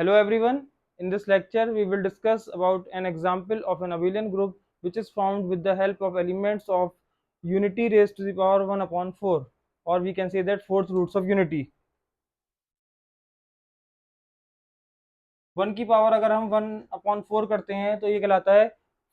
Hello everyone. In this lecture, we will discuss about an example of an abelian group which is formed with the help of elements of unity raised to the power 1 upon 4, or we can say that fourth roots of unity. 1 की power अगर हम 1 upon 4 करते हैं तो ये कहलाता है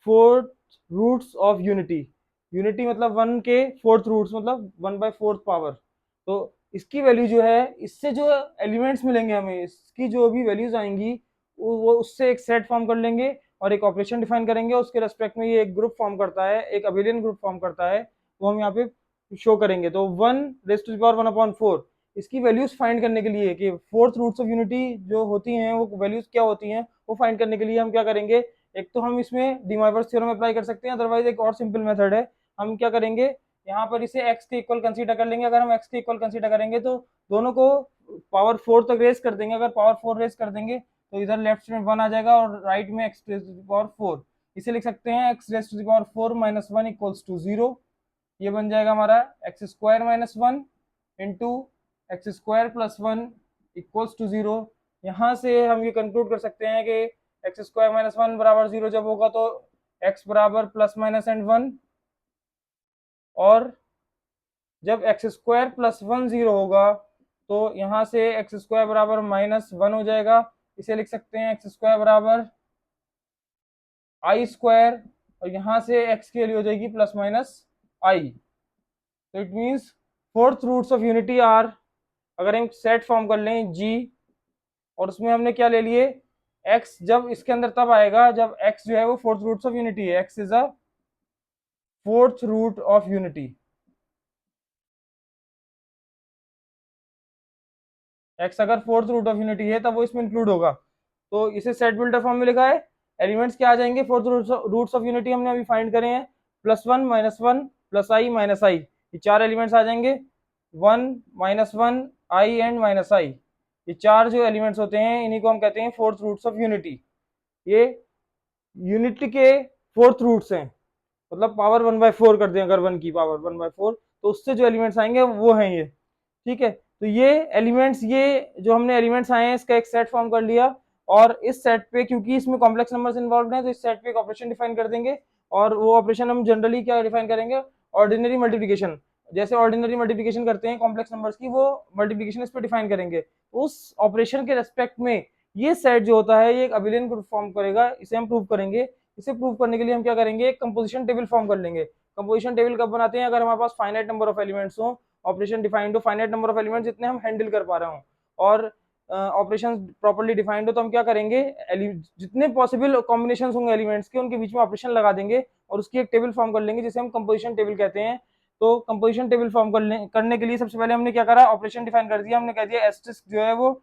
fourth roots of unity. Unity मतलब 1 के फोर्थ रूट्स मतलब 1/4 पावर. तो इसकी वैल्यू जो है, इससे जो एलिमेंट्स मिलेंगे हमें, इसकी जो भी वैल्यूज आएंगी वो उससे एक सेट फॉर्म कर लेंगे और एक ऑपरेशन डिफाइन करेंगे. उसके रेस्पेक्ट में ये एक ग्रुप फॉर्म करता है, एक अबेलियन ग्रुप फॉर्म करता है, वो हम यहाँ पे शो करेंगे. तो 1 रेज़ टू द पावर 1/4 इसकी वैल्यूज फाइंड करने के लिए कि फोर्थ रूट्स ऑफ यूनिटी जो होती हैं वो वैल्यूज क्या होती हैं वो फाइंड करने के लिए हम क्या करेंगे. एक तो हम इसमें डी मोइवर्स थ्योरम अप्लाई कर सकते हैं, अदरवाइज एक और सिंपल मेथड है. हम क्या करेंगे, यहाँ पर इसे x के इक्वल कंसीडर कर लेंगे. अगर हम x के इक्वल कंसीडर करेंगे तो दोनों को पावर 4 तक रेज कर देंगे. अगर पावर 4 रेज कर देंगे तो इधर लेफ्ट में 1 आ जाएगा और राइट में x raise to the power 4. इसे लिख सकते हैं x raise to the power 4 minus 1 equals to 0. ये बन जाएगा हमारा x square minus 1 into x square plus 1 equals to 0. यहाँ से हम ये कंक्लूड कर सकते हैं कि एक्स स्क्वायर माइनस 1 बराबर 0 जब होगा तो x बराबर प्लस माइनस एंड 1, और जब एक्स स्क्वायर प्लस 1 0 होगा तो यहाँ से एक्स स्क्वायर बराबर माइनस 1 हो जाएगा. इसे लिख सकते हैं एक्स स्क्वायर बराबर आई स्क्वायर, और यहाँ से x की वैल्यू हो जाएगी प्लस माइनस आई. तो it means fourth roots of unity are, अगर हम सेट फॉर्म कर लें g, और उसमें हमने क्या ले लिए x, जब इसके अंदर तब आएगा जब x जो है वो फोर्थ रूट्स ऑफ यूनिटी है. x is a fourth root of unity. x अगर फोर्थ रूट ऑफ यूनिटी है तब वो इसमें इंक्लूड होगा. तो इसे सेट बिल्डर फॉर्म में लिखा है. एलिमेंट्स क्या आ जाएंगे फोर्थ रूट्स ऑफ यूनिटी हमने अभी फाइंड करे हैं. +1 -1 प्लस आई माइनस आई, ये चार एलिमेंट्स आ जाएंगे. 1 -1 आई एंड माइनस आई, ये चार जो एलिमेंट्स होते हैं इन्हीं को हम कहते हैं फोर्थ रूट्स ऑफ यूनिटी. ये यूनिटी के फोर्थ रूट्स हैं, मतलब पावर 1/4 कर दें अगर 1 की पावर 1/4 तो उससे जो एलिमेंट्स आएंगे वो हैं ये. ठीक है, तो ये एलिमेंट्स, ये जो हमने एलिमेंट्स आए हैं इसका एक सेट फॉर्म कर लिया, और इस सेट पे क्योंकि इसमें कॉम्प्लेक्स नंबर्स इन्वॉल्व हैं तो इस सेट पे एक ऑपरेशन डिफाइन कर देंगे. और वो ऑपरेशन हम जनरली क्या डिफाइन करेंगे, ऑर्डिनरी मल्टीप्लिकेशन. जैसे ऑर्डिनरी मल्टीप्लिकेशन करते हैं कॉम्प्लेक्स नंबर्स की, वो मल्टीप्लिकेशन इस पे डिफाइन करेंगे. उस ऑपरेशन के रेस्पेक्ट में ये सेट जो होता है ये एक अबेलियन ग्रुप फॉर्म करेगा. इसे हम प्रूव करेंगे. इसे प्रूव करने के लिए हम क्या करेंगे, एक कंपोजिशन टेबल फॉर्म कर लेंगे. कंपोजिशन टेबल कब बनाते हैं, अगर हमारे पास फाइनाइट नंबर ऑफ एलिमेंट्स हो, ऑपरेशन डिफाइंड हो, फाइनाइट नंबर ऑफ एलिमेंट्स जितने हम हैंडल कर पा रहे हो, और ऑपरेशन प्रॉपर्ली डिफाइंड हो, तो हम क्या करेंगे, जितने पॉसिबल कॉम्बिनेशन होंगे एलिमेंट्स के उनके बीच में ऑपरेशन लगा देंगे और उसकी एक टेबल फॉर्म कर लेंगे जिसे हम कंपोजिशन टेबल कहते हैं. तो कंपोजिशन टेबल फॉर्म करने के लिए सबसे पहले हमने क्या करा, ऑपरेशन डिफाइन कर दिया. हमने कह दिया एस्टेरिस्क जो है वो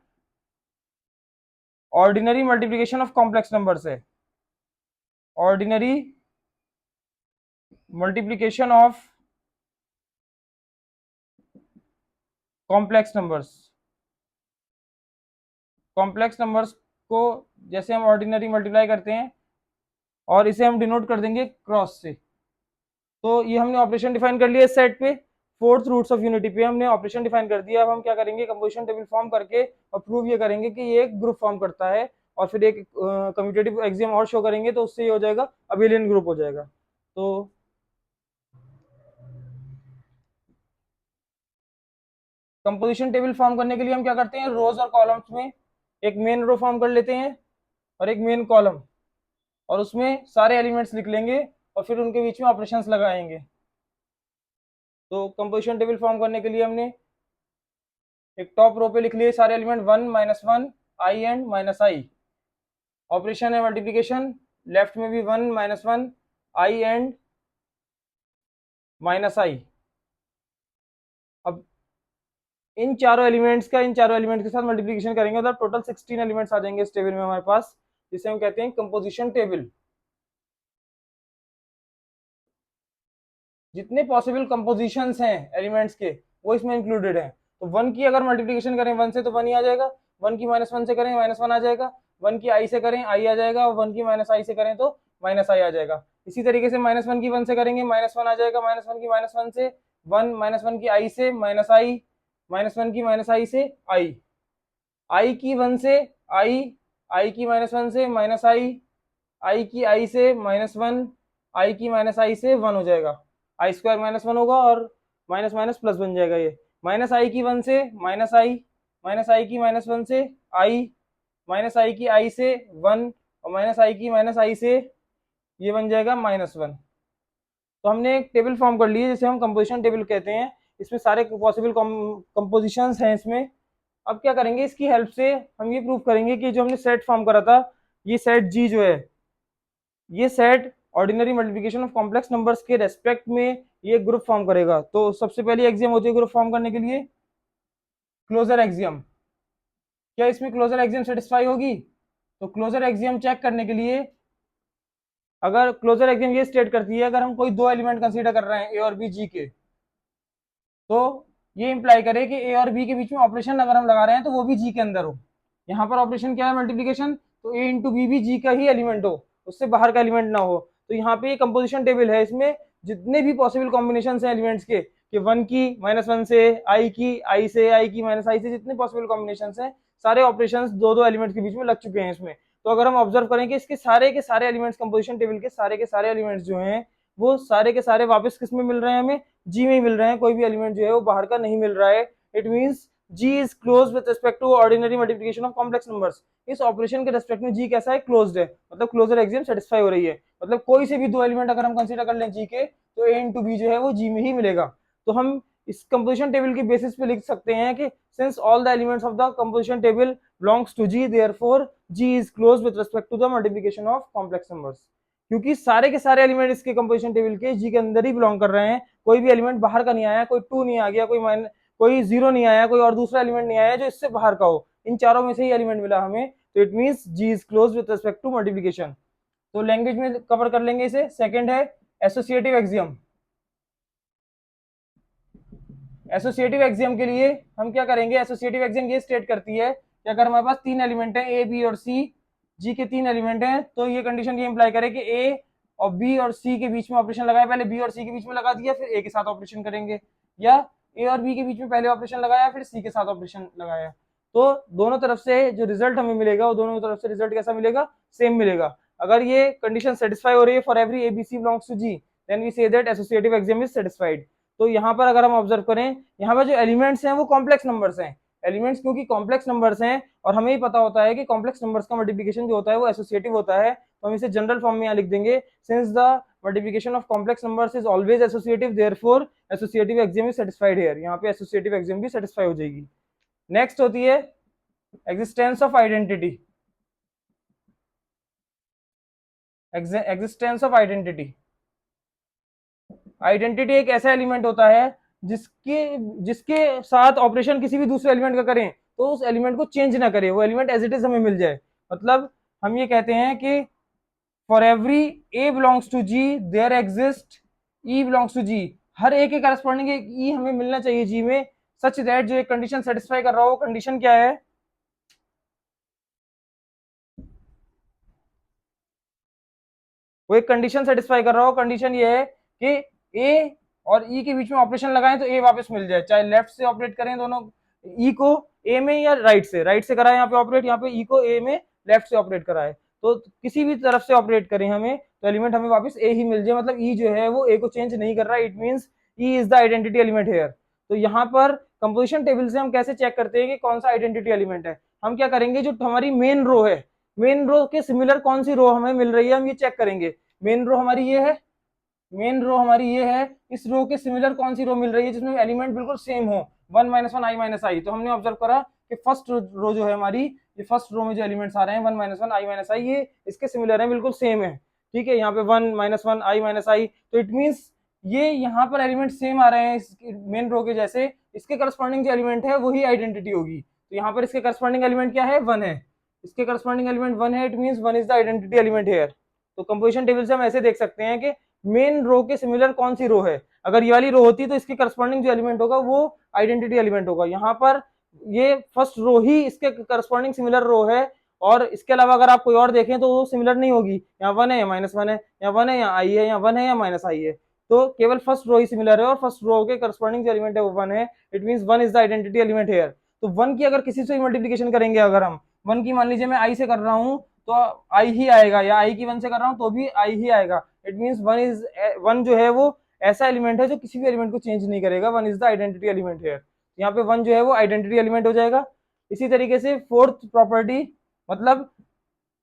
ordinary multiplication of complex numbers है. Ordinary multiplication of complex numbers. Complex numbers को जैसे हम ऑर्डिनरी मल्टीप्लाई करते हैं और इसे हम डिनोट कर देंगे क्रॉस से. तो ये हमने ऑपरेशन डिफाइन कर लिया इस सेट पे. फोर्थ रूट्स ऑफ यूनिटी पे हमने ऑपरेशन डिफाइन कर दिया. अब हम क्या करेंगे, कंपोजिशन टेबल फॉर्म करके और प्रूव ये करेंगे कि ये एक ग्रुप फॉर्म करता है, और फिर एक कम्यूटेटिव एक्सियम और शो करेंगे तो उससे ये हो जाएगा अबेलियन ग्रुप हो जाएगा. तो कंपोजिशन टेबल फॉर्म करने के लिए हम क्या करते हैं, रोज और कॉलम्स में एक मेन रो फॉर्म कर लेते हैं और एक मेन कॉलम, और उसमें सारे एलिमेंट्स लिख लेंगे और फिर उनके बीच में ऑपरेशंस लगाएंगे. तो कंपोजिशन टेबल फॉर्म करने के लिए हमने एक टॉप रो पे लिख लिए सारे element 1 -1 I and minus I. Operation है मल्टीप्लिकेशन, लेफ्ट में भी 1 -1 आई एंड माइनस आई. अब इन चारों एलिमेंट्स के साथ मल्टीप्लिकेशन करेंगे मतलब टोटल 16 एलिमेंट्स आ जाएंगे इस टेबल में हमारे पास, जिसे हम कहते हैं कंपोजिशन टेबल. जितने पॉसिबल कंपोजिशंस हैं एलिमेंट्स के वो इसमें इंक्लूडेड हैं. तो 1 की अगर मल्टीप्लिकेशन करें 1 से तो 1 ही आ जाएगा. 1 की -1 से करें -1 आ जाएगा. 1 की आई से करें आई आ जाएगा. 1 की -i से करें तो -i आ जाएगा. इसी तरीके से -1 की 1 से करेंगे -1 आ जाएगा. -1 की -1 से 1, -1 की i से -i, -1 की -i से i, i की 1 से i, आई की -1 से माइनस आई की आई से -1, आई की -i से 1 हो जाएगा, आई स्क्वायर -1 होगा और माइनस माइनस प्लस बन जाएगा ये, माइनस आई की 1 से -i, माइनस आई की -1 से आई, माइनस आई की आई से 1 और माइनस आई की -i से ये बन जाएगा -1। तो हमने एक टेबल फॉर्म कर ली है जिसे हम कंपोजिशन टेबल कहते हैं, इसमें सारे पॉसिबल कंपोजिशंस हैं इसमें। अब क्या करेंगे, इसकी हेल्प से हम ये प्रूव करेंगे कि जो हमने सेट फॉर्म करा था, ये सेट जी जो है, ये set ordinary multiplication of complex numbers के रेस्पेक्ट में ये ग्रुप फॉर्म करेगा। तो सबसे पहली एक्सियम होती है ग्रुप फॉर्म करने के लिए क्लोजर एक्सियम। क्या इसमें क्लोजर एक्सियम सेटिस्फाई होगी? तो क्लोजर एक्सियम चेक करने के लिए, अगर क्लोजर एक्सियम ये स्टेट करती है अगर हम कोई दो एलिमेंट कंसीडर कर रहे हैं ए और बी जी के, तो ये इंप्लाई करे कि ए और बी के बीच में ऑपरेशन अगर हम लगा रहे हैं तो वो भी जी के अंदर हो। यहाँ पर ऑपरेशन क्या है, मल्टीप्लीकेशन, तो ए इंटू बी भी जी का ही एलिमेंट हो, उससे बाहर का एलिमेंट ना हो। तो यहाँ पे ये कंपोजिशन टेबल है, इसमें जितने भी पॉसिबल कॉम्बिनेशन है एलिमेंट्स के, कि 1 की -1 से, आई की आई से, आई की -i से, जितने पॉसिबल कॉम्बिनेशन हैं, सारे ऑपरेशंस दो दो एलिमेंट्स के बीच में लग चुके हैं इसमें। तो अगर हम ऑब्जर्व करें कि इसके सारे के सारे एलिमेंट्स, कंपोजिशन टेबल के सारे एलिमेंट्स जो हैं, वो सारे के सारे वापस किस में मिल रहे हैं, हमें जी में ही मिल रहे हैं, कोई भी एलिमेंट जो है वो बाहर का नहीं मिल रहा है। It means G is close with respect to ordinary multiplication of complex numbers. इस ऑपरेशन के रिस्पेक्ट में जी कैसा है, क्लोज्ड है, मतलब क्लोजर एक्सियम सेटिस्फाई हो रही है। मतलब कोई से भी दो एलिमेंट अगर हम कंसीडर कर लें जी के, तो ए इंटू बी जो है वो जी में ही मिलेगा। तो हम इस कंपोजिशन टेबल की बेसिस पे लिख सकते हैं कि since all the elements of the composition table belongs to G, therefore G is close with respect to the multiplication of complex numbers. क्योंकि सारे के सारे एलिमेंट इसके कंपोजिशन टेबल के जी के अंदर ही बिलोंग कर रहे हैं, कोई भी एलिमेंट बाहर का नहीं आया, कोई 2 नहीं आ गया, कोई 0 नहीं आया, कोई और दूसरा एलिमेंट नहीं आया जो इससे बाहर का हो, इन चारों में से ही एलिमेंट मिला हमें। तो it means G is close with respect to multiplication. तो लैंग्वेज में कवर कर लेंगे इसे। सेकंड है एसोसिएटिव एक्सियम। एसोसिएटिव एक्सियम के लिए हम क्या करेंगे, एसोसिएटिव एक्सियम ये स्टेट करती है कि अगर हमारे पास 3 एलिमेंट है, ए बी और सी, जी के 3 एलिमेंट हैं, तो ये कंडीशन ये इंप्लाई करे कि ए और बी और सी के बीच में ऑपरेशन लगाया, पहले बी और सी के बीच में लगा दिया, फिर ए के साथ ऑपरेशन करेंगे, या ए और बी के बीच में पहले ऑपरेशन लगाया फिर सी के साथ ऑपरेशन लगाया। तो दोनों तरफ से जो रिजल्ट हमें मिलेगा वो दोनों तरफ से रिजल्ट कैसा मिलेगा, सेम मिलेगा। अगर ये कंडीशन सेटिस्फाई हो रही है for every a b c belongs to G, then we say that associative axiom is satisfied. तो यहाँ पर अगर हम ऑब्जर्व करें, यहाँ पर जो एलिमेंट्स हैं वो कॉम्प्लेक्स नंबर्स हैं, एलिमेंट्स क्योंकि कॉम्प्लेक्स नंबर्स हैं और हमें ही पता होता है कि कॉम्प्लेक्स नंबर्स का मल्टीप्लिकेशन जो होता है वो एसोसिएटिव होता है, तो हम इसे जनरल फॉर्म में यहाँ लिख देंगे, since the multiplication of complex numbers is always associative, therefore associative axiom is satisfied here. यहाँ पे एसोसिएटिव एक्सियम भी सेटिस्फाई हो जाएगी। नेक्स्ट होती है existence of identity. Existence of identity, identity एक ऐसा एलिमेंट होता है जिसके जिसके साथ ऑपरेशन किसी भी दूसरे एलिमेंट का करें तो उस एलिमेंट को चेंज ना करे, वो एलिमेंट एज इट इज हमें मिल जाए। मतलब हम ये कहते हैं कि for every A belongs to G there exist E belongs to G, हर ए के करस्पॉन्डिंग एक ई हमें मिलना चाहिए जी में, सच दैट जो एक कंडीशन सेटिस्फाई कर रहा हो, कंडीशन क्या है, वो एक कंडीशन सेटिस्फाई कर रहा हो, कंडीशन ये है कि ए और ई के बीच में ऑपरेशन लगाएं तो ए वापस मिल जाए, चाहे लेफ्ट से ऑपरेट करें दोनों ई को ए में या राइट से कराए यहाँ पे ऑपरेट, यहाँ पे ई को ए में लेफ्ट से ऑपरेट कराए, तो किसी भी तरफ से ऑपरेट करें हमें तो एलिमेंट हमें वापस ए ही मिल जाए, मतलब ई जो है वो ए को चेंज नहीं कर रहा है, it means e is the identity element here. तो यहाँ पर कंपोजिशन टेबल से हम कैसे चेक करते हैं कि कौन सा आइडेंटिटी एलिमेंट है, हम क्या करेंगे, जो हमारी मेन रो है, मेन रो के सिमिलर कौन सी रो हमें मिल रही है हम ये चेक करेंगे। मेन रो हमारी ये है, मेन रो हमारी ये है, इस रो के सिमिलर कौन सी रो मिल रही है जिसमें एलिमेंट बिल्कुल सेम हो, 1 - 1 i - i। तो हमने ऑब्जर्व करा कि फर्स्ट रो जो है हमारी, ये फर्स्ट रो में जो एलिमेंट्स आ रहे हैं 1 - 1 i - i, ये इसके सिमिलर है, बिल्कुल सेम है, ठीक है, यहाँ पे 1 - 1 i - i, तो इट मींस ये यहाँ पर एलिमेंट सेम आ रहे हैं मेन रो के जैसे, इसके करस्पॉन्डिंग जो एलिमेंट है वही आइडेंटिटी होगी। तो यहाँ पर इसके करस्पॉन्डिंग एलिमेंट क्या है, 1 है, इसके करस्पॉन्डिंग एलिमेंट 1 है, it means 1 is the identity element here. तो कंपोजिशन टेबल से हम ऐसे देख सकते हैं कि मेन रो के सिमिलर कौन सी रो है, अगर ये वाली रो होती तो इसके करस्पॉन्डिंग जो एलिमेंट होगा वो आइडेंटिटी एलिमेंट होगा, यहाँ पर ये फर्स्ट रो ही इसके करस्पॉन्डिंग सिमिलर रो है, और इसके अलावा अगर आप कोई और देखें तो वो सिमिलर नहीं होगी, यहाँ 1 है या -1 है, यहाँ 1 है या आई है, यहाँ 1 है या -i है, तो केवल फर्स्ट रो ही सिमिलर है और फर्स्ट रो के करस्पॉन्डिंग जो एलिमेंट है वो 1 है, it means 1 is the identity element here. तो 1 की अगर किसी से मल्टीप्लिकेशन करेंगे अगर हम वन की मान लीजिए मैं आई से कर रहा हूँ तो आई ही आएगा, या आई की वन से कर रहा हूँ तो भी आई ही आएगा। इट मीन्स वन जो है वो ऐसा एलिमेंट है जो किसी भी एलिमेंट को चेंज नहीं करेगा। One is the identity element है। यहाँ पे वन जो है वो आइडेंटिटी एलिमेंट हो जाएगा। इसी तरीके से फोर्थ प्रॉपर्टी, मतलब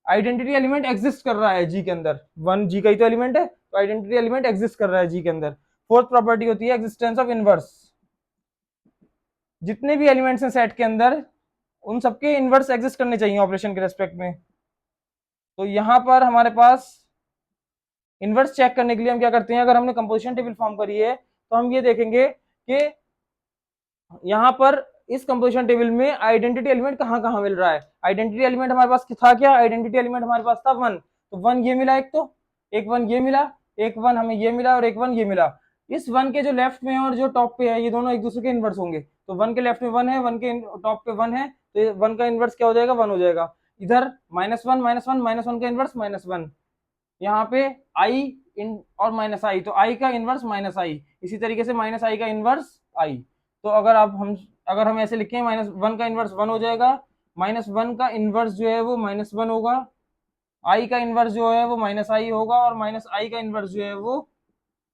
आइडेंटिटी एलिमेंट एग्जिस्ट कर रहा है जी के अंदर, वन जी का ही तो एलिमेंट है, तो आइडेंटिटी एलिमेंट एग्जिस्ट कर रहा है जी के अंदर। फोर्थ प्रॉपर्टी होती है एग्जिस्टेंस ऑफ इनवर्स। जितने भी एलिमेंट्स हैं सेट के अंदर उन सबके इनवर्स एग्जिस्ट करने चाहिए ऑपरेशन के रेस्पेक्ट में। तो यहां पर हमारे पास इनवर्स चेक करने के लिए हम क्या करते हैं, अगर हमने कंपोजिशन टेबल फॉर्म करी है तो हम ये देखेंगे कि यहां पर इस कंपोजिशन टेबल में आइडेंटिटी एलिमेंट कहां कहां मिल रहा है। आइडेंटिटी एलिमेंट हमारे पास था क्या, आइडेंटिटी एलिमेंट हमारे पास था वन, तो वन ये मिला, एक वन ये मिला, एक वन हमें ये मिला और एक वन ये मिला। इस वन के जो लेफ्ट में और जो टॉप पे है ये दोनों एक दूसरे के इनवर्स होंगे। तो वन के लेफ्ट में वन है, वन के टॉप पे वन है, तो वन का इनवर्स क्या हो जाएगा, वन हो जाएगा। इधर minus one minus one, minus one का इनवर्स माइनस वन, यहाँ पे आई इन और माइनस आई, तो आई का इनवर्स माइनस आई, इसी तरीके से माइनस आई का इनवर्स आई। तो अगर हम ऐसे लिखें, माइनस वन का इनवर्स वन हो जाएगा, माइनस वन का इनवर्स जो है वो माइनस वन होगा, आई का इनवर्स जो है वो माइनस आई होगा, और माइनस आई का इनवर्स जो है वो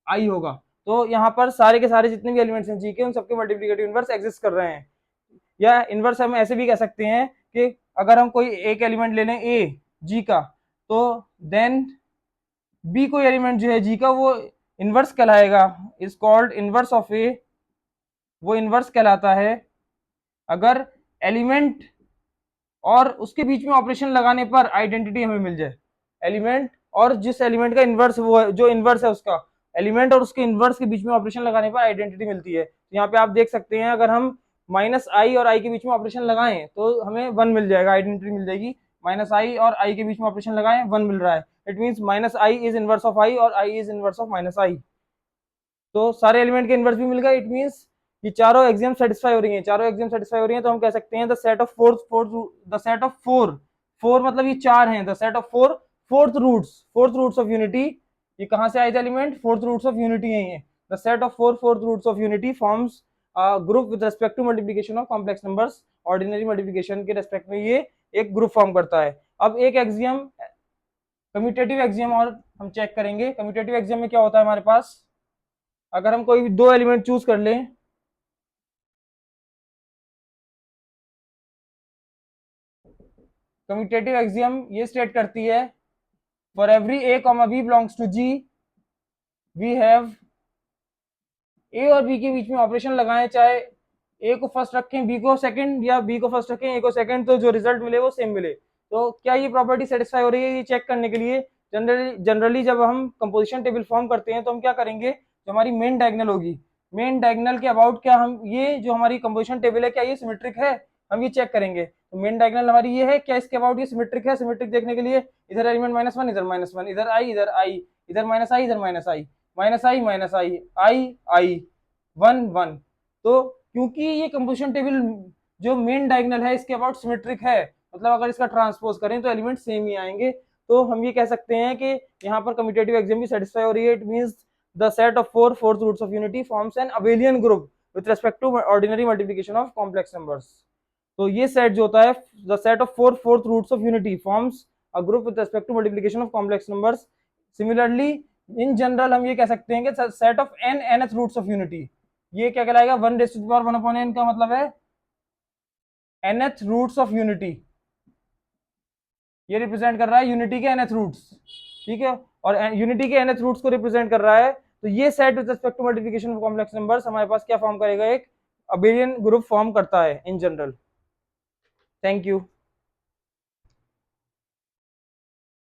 आई होगा। तो यहाँ पर सारे के सारे जितने भी एलिमेंट्स हैं जी के, उन सबके मल्टीप्लिकेटिव इनवर्स एग्जिस्ट कर रहे हैं। या इनवर्स हम ऐसे भी कह सकते हैं कि अगर हम कोई एक एलिमेंट ले लें ए जी का, तो देन बी कोई एलिमेंट जो है जी का वो इनवर्स कहलाएगा, इज कॉल्ड इनवर्स ऑफ ए। वो इनवर्स कहलाता है अगर एलिमेंट और उसके बीच में ऑपरेशन लगाने पर आइडेंटिटी हमें मिल जाए। एलिमेंट और जिस एलिमेंट का इनवर्स वो है, जो इनवर्स है उसका, एलिमेंट और उसके इनवर्स के बीच में ऑपरेशन लगाने पर आइडेंटिटी मिलती है। तो यहाँ पे आप देख सकते हैं, अगर हम माइनस आई और आई के बीच में ऑपरेशन लगाएं तो हमें वन मिल जाएगा, आइडेंटिटी मिल जाएगी। माइनस आई और आई के बीच में ऑपरेशन लगाएं, वन मिल रहा है, it means minus I is inverse of I और I is inverse of minus आई। तो सारे एलिमेंट के इनवर्स भी मिल गए, इट मीन्स ये चारों एग्जाम सेटिस्फाई हो रही हैं, चारों एग्जाम सेटिस्फाई हो रही हैं। तो हम कह सकते हैं द सेट ऑफ फोर मतलब ये चार हैं, the set of fourth roots of unity. ये कहां से आए थे element, fourth roots of unity है ये। The set of fourth roots of unity forms group with respect to multiplication of complex numbers. Ordinary multiplication के रेस्पेक्ट में ये एक ग्रुप फॉर्म करता है। अब एक एक्सियम कम्यूटेटिव एक्सियम और हम चेक करेंगे। कम्यूटेटिव एक्सियम में क्या होता है हमारे पास, अगर हम कोई भी दो एलिमेंट चूज कर लें, कम्यूटेटिव एक्सियम ये स्टेट करती है for every A comma B belongs to G we have, A और बी के बीच में ऑपरेशन लगाएं, चाहे ए को फर्स्ट रखें बी को सेकंड, या बी को फर्स्ट रखें ए को सेकंड, तो जो रिजल्ट मिले वो सेम मिले। तो क्या ये प्रॉपर्टी सेटिस्फाई हो रही है, ये चेक करने के लिए जनरली जब हम कंपोजिशन टेबल फॉर्म करते हैं तो हम क्या करेंगे, जो हमारी मेन डायगोनल होगी, मेन डायगोनल के अबाउट क्या हम ये जो हमारी कंपोजिशन टेबल है क्या ये सिमेट्रिक है, हम ये चेक करेंगे। तो मेन डायगोनल हमारी ये है, क्या इसके अबाउट ये सिमेट्रिक है। सिमेट्रिक देखने के लिए इधर एलिमेंट माइनस वन, इधर माइनस वन, इधर आई, इधर आई, इधर माइनस आई, इधर माइनस आई, माइनस आई माइनस आई, आई आई, वन वन। तो क्योंकि ये कंपोजिशन टेबल जो मेन डायगोनल है इसके अबाउट सिमेट्रिक है, मतलब अगर इसका ट्रांसपोज करें तो एलिमेंट सेम ही आएंगे, तो हम ये कह सकते हैं कि यहाँ पर कम्यूटेटिव एक्सियम भी सेटिस्फाई हो रही है। It means the set of fourth roots of unity forms an abelian group with respect to ordinary multiplication of complex numbers. तो ये सेट जो होता है, the set of fourth roots of unity forms a group with respect to multiplication of complex numbers. Similarly in general हम ये कह सकते हैं कि set of nth roots of unity, ये क्या कहलाएगा, one raise to the power one upon n का मतलब है nth रूट्स ऑफ यूनिटी, ये रिप्रेजेंट कर रहा है यूनिटी के nth रूट्स, ठीक है, और यूनिटी के nth रूट्स को रिप्रेजेंट कर रहा है। तो ये set with respect to multiplication of complex numbers हमारे पास क्या फॉर्म करेगा, एक अबेलियन ग्रुप फॉर्म करता है इन जनरल। Thank you.